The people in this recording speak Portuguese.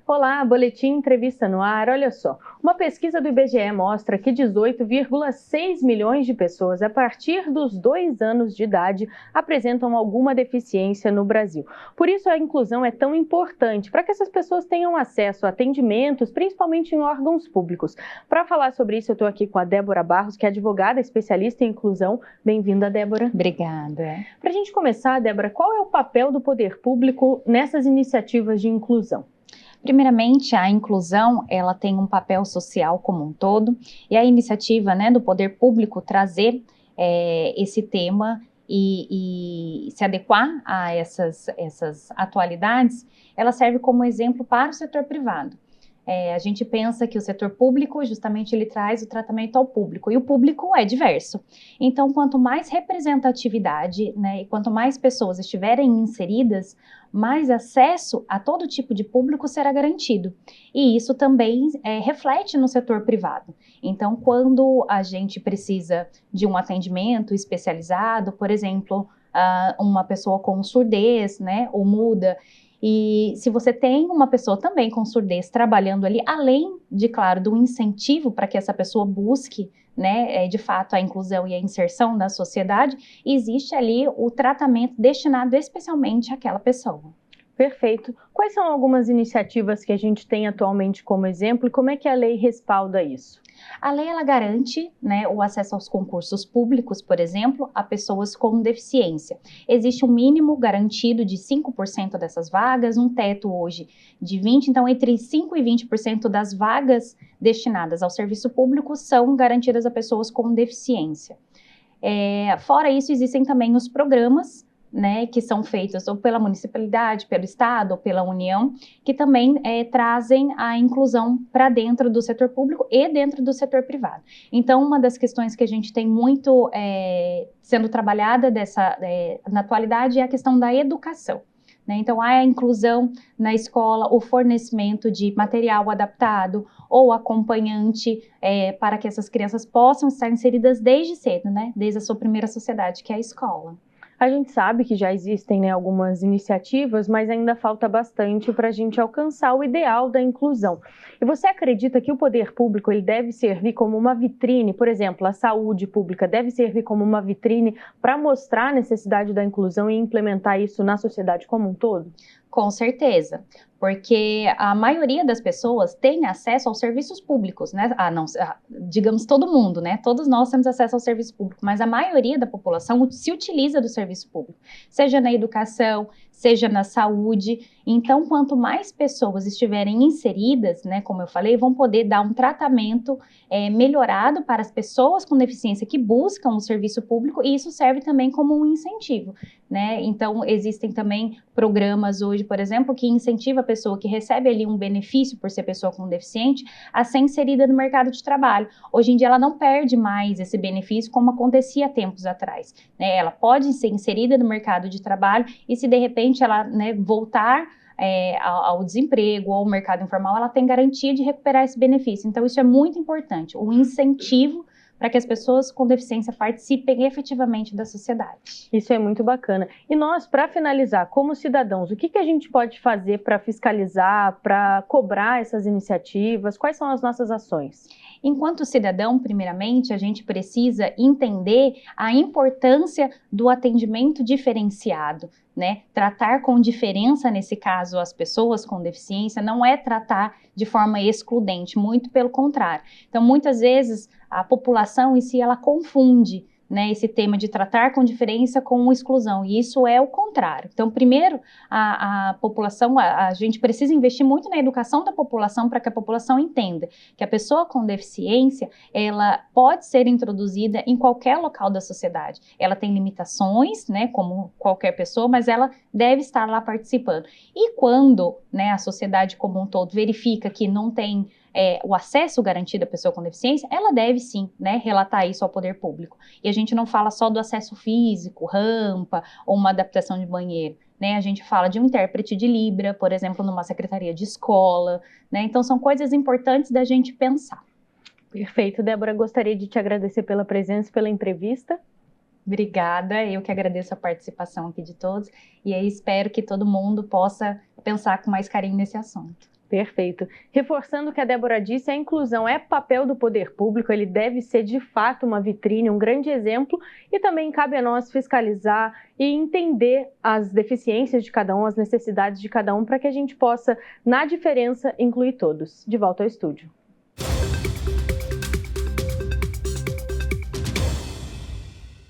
Olá, Boletim Entrevista no Ar. Olha só, uma pesquisa do IBGE mostra que 18,6 milhões de pessoas a partir dos 2 anos de idade apresentam alguma deficiência no Brasil. Por isso a inclusão é tão importante, para que essas pessoas tenham acesso a atendimentos, principalmente em órgãos públicos. Para falar sobre isso, eu estou aqui com a Débora Barros, que é advogada especialista em inclusão. Bem-vinda, Débora. Obrigada. Para a gente começar, Débora, qual é o papel do poder público nessas iniciativas de inclusão? Primeiramente, a inclusão, ela tem um papel social como um todo, e a iniciativa, do poder público trazer esse tema e se adequar a essas atualidades, ela serve como exemplo para o setor privado. A gente pensa que o setor público, justamente, ele traz o tratamento ao público, e o público é diverso. Então, quanto mais representatividade, e quanto mais pessoas estiverem inseridas, mais acesso a todo tipo de público será garantido. E isso também reflete no setor privado. Então, quando a gente precisa de um atendimento especializado, por exemplo, uma pessoa com surdez, ou muda, e se você tem uma pessoa também com surdez trabalhando ali, além de, claro, do incentivo para que essa pessoa busque, de fato, a inclusão e a inserção na sociedade, existe ali o tratamento destinado especialmente àquela pessoa. Perfeito. Quais são algumas iniciativas que a gente tem atualmente como exemplo e como é que a lei respalda isso? A lei, ela garante, o acesso aos concursos públicos, por exemplo, a pessoas com deficiência. Existe um mínimo garantido de 5% dessas vagas, um teto hoje de 20%, então entre 5% e 20% das vagas destinadas ao serviço público são garantidas a pessoas com deficiência. Fora isso, existem também os programas, que são feitos ou pela municipalidade, pelo estado ou pela União, que também trazem a inclusão para dentro do setor público e dentro do setor privado. Então, uma das questões que a gente tem muito sendo trabalhada na atualidade é a questão da educação. Então, há a inclusão na escola, o fornecimento de material adaptado ou acompanhante para que essas crianças possam estar inseridas desde cedo, desde a sua primeira sociedade, que é a escola. A gente sabe que já existem algumas iniciativas, mas ainda falta bastante para a gente alcançar o ideal da inclusão. E você acredita que o poder público ele deve servir como uma vitrine, por exemplo, a saúde pública deve servir como uma vitrine para mostrar a necessidade da inclusão e implementar isso na sociedade como um todo? Com certeza, porque a maioria das pessoas tem acesso aos serviços públicos, digamos todo mundo, todos nós temos acesso ao serviço público, mas a maioria da população se utiliza do serviço público, seja na educação, seja na saúde. Então, quanto mais pessoas estiverem inseridas, como eu falei, vão poder dar um tratamento melhorado para as pessoas com deficiência que buscam o serviço público, e isso serve também como um incentivo, Então, existem também programas hoje, por exemplo, que incentiva a pessoa que recebe ali um benefício por ser pessoa com deficiente a ser inserida no mercado de trabalho. Hoje em dia ela não perde mais esse benefício como acontecia tempos atrás, Ela pode ser inserida no mercado de trabalho e se de repente ela voltar ao desemprego ou ao mercado informal, ela tem garantia de recuperar esse benefício. Então isso é muito importante, o incentivo para que as pessoas com deficiência participem efetivamente da sociedade. Isso é muito bacana. E nós, para finalizar, como cidadãos, o que a gente pode fazer para fiscalizar, para cobrar essas iniciativas? Quais são as nossas ações? Enquanto cidadão, primeiramente, a gente precisa entender a importância do atendimento diferenciado, Tratar com diferença, nesse caso, as pessoas com deficiência, não é tratar de forma excludente, muito pelo contrário. Então, muitas vezes, a população em si, ela confunde, esse tema de tratar com diferença com exclusão, e isso é o contrário. Então, primeiro, a população, a gente precisa investir muito na educação da população para que a população entenda que a pessoa com deficiência, ela pode ser introduzida em qualquer local da sociedade. Ela tem limitações, como qualquer pessoa, mas ela deve estar lá participando. E quando, a sociedade como um todo verifica que não tem o acesso garantido à pessoa com deficiência, ela deve sim, relatar isso ao poder público. E a gente não fala só do acesso físico, rampa ou uma adaptação de banheiro, A gente fala de um intérprete de Libra, por exemplo, numa secretaria de escola, Então são coisas importantes da gente pensar. Perfeito, Débora, gostaria de te agradecer pela presença e pela entrevista. Obrigada, eu que agradeço a participação aqui de todos e aí espero que todo mundo possa pensar com mais carinho nesse assunto. Perfeito. Reforçando o que a Débora disse, a inclusão é papel do poder público, ele deve ser de fato uma vitrine, um grande exemplo, e também cabe a nós fiscalizar e entender as deficiências de cada um, as necessidades de cada um, para que a gente possa, na diferença, incluir todos. De volta ao estúdio.